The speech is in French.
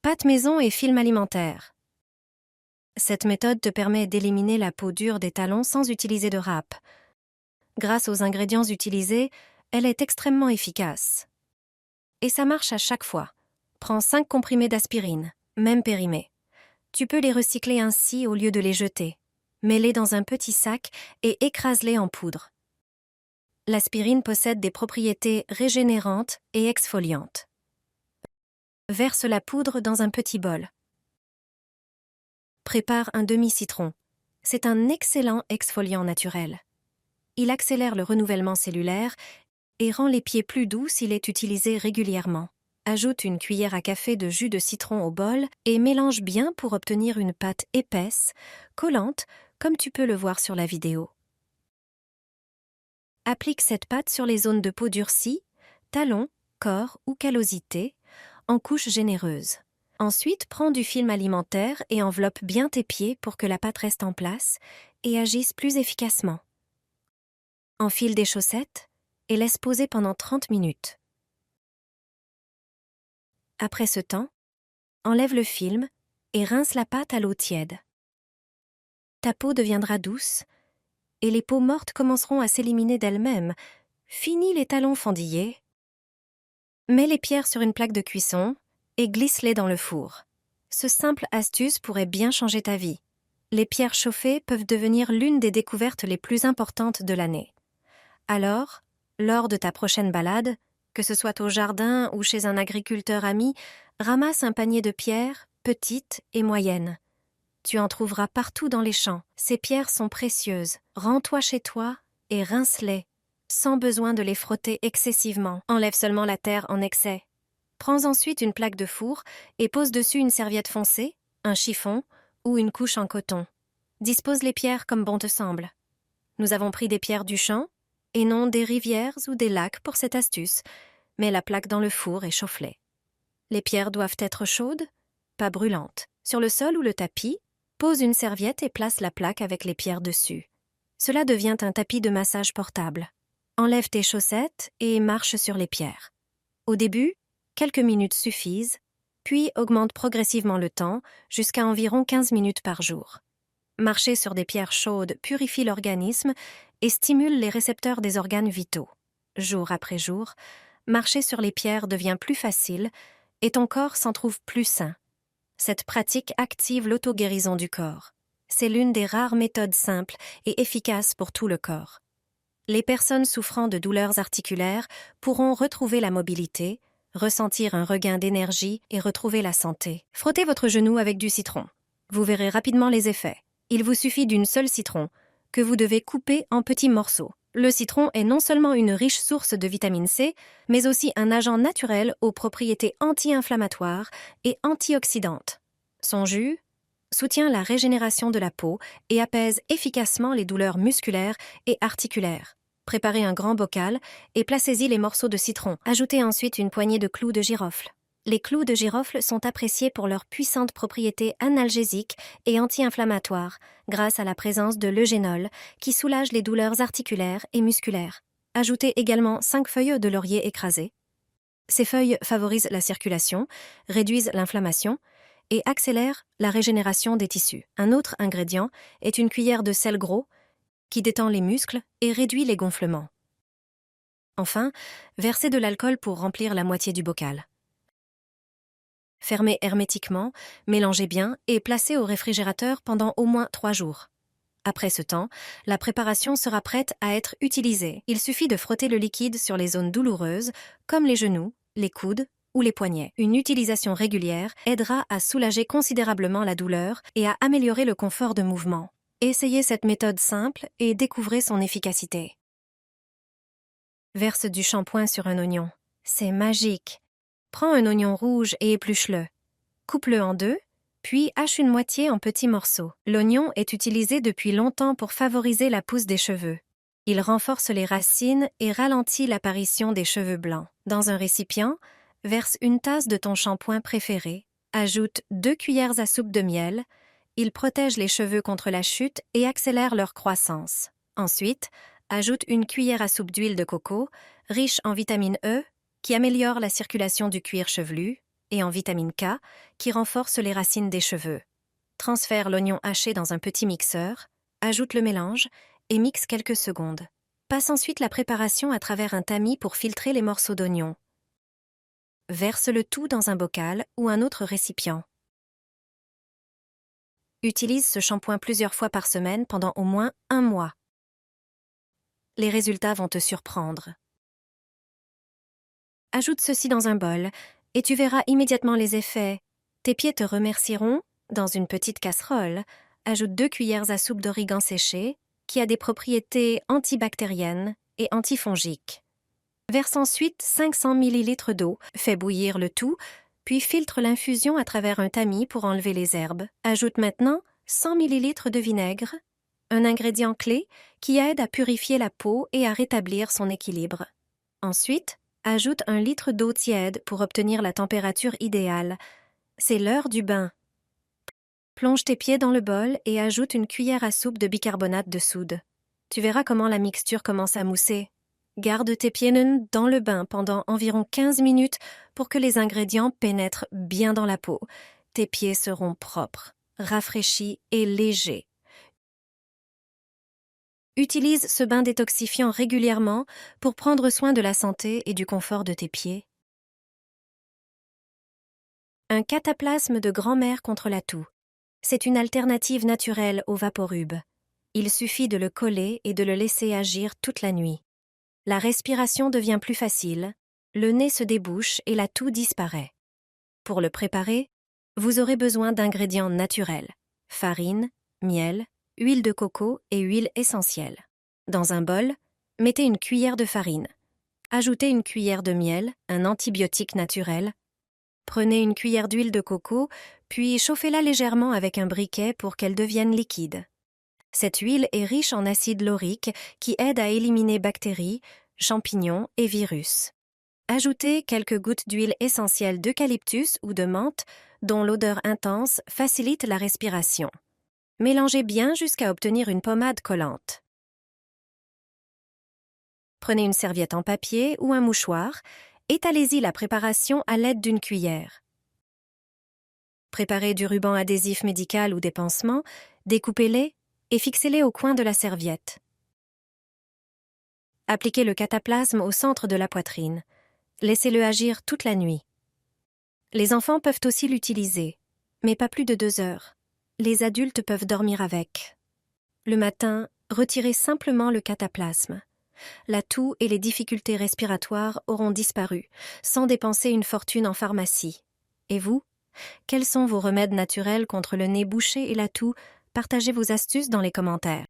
Pâte maison et film alimentaire. Cette méthode te permet d'éliminer la peau dure des talons sans utiliser de râpe. Grâce aux ingrédients utilisés, elle est extrêmement efficace. Et ça marche à chaque fois. Prends 5 comprimés d'aspirine, même périmés. Tu peux les recycler ainsi au lieu de les jeter. Mets-les dans un petit sac et écrase-les en poudre. L'aspirine possède des propriétés régénérantes et exfoliantes. Verse la poudre dans un petit bol. Prépare un demi-citron. C'est un excellent exfoliant naturel. Il accélère le renouvellement cellulaire et rend les pieds plus doux s'il est utilisé régulièrement. Ajoute une cuillère à café de jus de citron au bol et mélange bien pour obtenir une pâte épaisse, collante, comme tu peux le voir sur la vidéo. Applique cette pâte sur les zones de peau durcie, talons, corps ou callosité, en couches généreuses. Ensuite, prends du film alimentaire et enveloppe bien tes pieds pour que la pâte reste en place et agisse plus efficacement. Enfile des chaussettes et laisse poser pendant 30 minutes. Après ce temps, enlève le film et rince la pâte à l'eau tiède. Ta peau deviendra douce et les peaux mortes commenceront à s'éliminer d'elles-mêmes. Finis les talons fendillés. Mets les pierres sur une plaque de cuisson et glisse-les dans le four. Ce simple astuce pourrait bien changer ta vie. Les pierres chauffées peuvent devenir l'une des découvertes les plus importantes de l'année. Alors, lors de ta prochaine balade, que ce soit au jardin ou chez un agriculteur ami, ramasse un panier de pierres, petites et moyennes. Tu en trouveras partout dans les champs. Ces pierres sont précieuses. Rends-toi chez toi et rince-les, sans besoin de les frotter excessivement. Enlève seulement la terre en excès. Prends ensuite une plaque de four et pose dessus une serviette foncée, un chiffon ou une couche en coton. Dispose les pierres comme bon te semble. Nous avons pris des pierres du champ et non des rivières ou des lacs pour cette astuce. Mets la plaque dans le four et chauffe-les. Les pierres doivent être chaudes, pas brûlantes. Sur le sol ou le tapis, pose une serviette et place la plaque avec les pierres dessus. Cela devient un tapis de massage portable. Enlève tes chaussettes et marche sur les pierres. Au début, quelques minutes suffisent, puis augmente progressivement le temps jusqu'à environ 15 minutes par jour. Marcher sur des pierres chaudes purifie l'organisme et stimule les récepteurs des organes vitaux. Jour après jour, marcher sur les pierres devient plus facile et ton corps s'en trouve plus sain. Cette pratique active l'auto-guérison du corps. C'est l'une des rares méthodes simples et efficaces pour tout le corps. Les personnes souffrant de douleurs articulaires pourront retrouver la mobilité, ressentir un regain d'énergie et retrouver la santé. Frottez votre genou avec du citron. Vous verrez rapidement les effets. Il vous suffit d'une seule citron, que vous devez couper en petits morceaux. Le citron est non seulement une riche source de vitamine C, mais aussi un agent naturel aux propriétés anti-inflammatoires et antioxydantes. Son jus soutient la régénération de la peau et apaise efficacement les douleurs musculaires et articulaires. Préparez un grand bocal et placez-y les morceaux de citron. Ajoutez ensuite une poignée de clous de girofle. Les clous de girofle sont appréciés pour leurs puissantes propriétés analgésiques et anti-inflammatoires, grâce à la présence de l'eugénol, qui soulage les douleurs articulaires et musculaires. Ajoutez également 5 feuilles de laurier écrasées. Ces feuilles favorisent la circulation, réduisent l'inflammation et accélèrent la régénération des tissus. Un autre ingrédient est une cuillère de sel gros, qui détend les muscles et réduit les gonflements. Enfin, versez de l'alcool pour remplir la moitié du bocal. Fermez hermétiquement, mélangez bien et placez au réfrigérateur pendant au moins 3 jours. Après ce temps, la préparation sera prête à être utilisée. Il suffit de frotter le liquide sur les zones douloureuses, comme les genoux, les coudes ou les poignets. Une utilisation régulière aidera à soulager considérablement la douleur et à améliorer le confort de mouvement. Essayez cette méthode simple et découvrez son efficacité. Verse du shampoing sur un oignon. C'est magique. Prends un oignon rouge et épluche-le. Coupe-le en deux, puis hache une moitié en petits morceaux. L'oignon est utilisé depuis longtemps pour favoriser la pousse des cheveux. Il renforce les racines et ralentit l'apparition des cheveux blancs. Dans un récipient, verse une tasse de ton shampoing préféré. Ajoute 2 cuillères à soupe de miel. Il protège les cheveux contre la chute et accélère leur croissance. Ensuite, ajoute une cuillère à soupe d'huile de coco, riche en vitamine E, qui améliore la circulation du cuir chevelu. et en vitamine K, qui renforce les racines des cheveux. Transfère l'oignon haché dans un petit mixeur, ajoute le mélange et mixe quelques secondes. Passe ensuite la préparation à travers un tamis pour filtrer les morceaux d'oignon. Verse le tout dans un bocal ou un autre récipient. Utilise ce shampoing plusieurs fois par semaine pendant au moins 1 mois. Les résultats vont te surprendre. Ajoute ceci dans un bol et tu verras immédiatement les effets. Tes pieds te remercieront. Dans une petite casserole, ajoute 2 cuillères à soupe d'origan séché, qui a des propriétés antibactériennes et antifongiques. Verse ensuite 500 ml d'eau, fais bouillir le tout, puis filtre l'infusion à travers un tamis pour enlever les herbes. Ajoute maintenant 100 ml de vinaigre, un ingrédient clé qui aide à purifier la peau et à rétablir son équilibre. Ensuite, ajoute 1 litre d'eau tiède pour obtenir la température idéale. C'est l'heure du bain. Plonge tes pieds dans le bol et ajoute une cuillère à soupe de bicarbonate de soude. Tu verras comment la mixture commence à mousser. Garde tes pieds nus dans le bain pendant environ 15 minutes pour que les ingrédients pénètrent bien dans la peau. Tes pieds seront propres, rafraîchis et légers. Utilise ce bain détoxifiant régulièrement pour prendre soin de la santé et du confort de tes pieds. Un cataplasme de grand-mère contre la toux. C'est une alternative naturelle au Vaporub. Il suffit de le coller et de le laisser agir toute la nuit. La respiration devient plus facile, le nez se débouche et la toux disparaît. Pour le préparer, vous aurez besoin d'ingrédients naturels: farine, miel, huile de coco et huile essentielle. Dans un bol, mettez une cuillère de farine. Ajoutez une cuillère de miel, un antibiotique naturel. Prenez une cuillère d'huile de coco, puis chauffez-la légèrement avec un briquet pour qu'elle devienne liquide. Cette huile est riche en acide laurique qui aide à éliminer bactéries, champignons et virus. Ajoutez quelques gouttes d'huile essentielle d'eucalyptus ou de menthe, dont l'odeur intense facilite la respiration. Mélangez bien jusqu'à obtenir une pommade collante. Prenez une serviette en papier ou un mouchoir, étalez-y la préparation à l'aide d'une cuillère. Préparez du ruban adhésif médical ou des pansements, découpez-les et fixez-les au coin de la serviette. Appliquez le cataplasme au centre de la poitrine. Laissez-le agir toute la nuit. Les enfants peuvent aussi l'utiliser, mais pas plus de 2 heures. Les adultes peuvent dormir avec. Le matin, retirez simplement le cataplasme. La toux et les difficultés respiratoires auront disparu, sans dépenser une fortune en pharmacie. Et vous? Quels sont vos remèdes naturels contre le nez bouché et la toux? Partagez vos astuces dans les commentaires.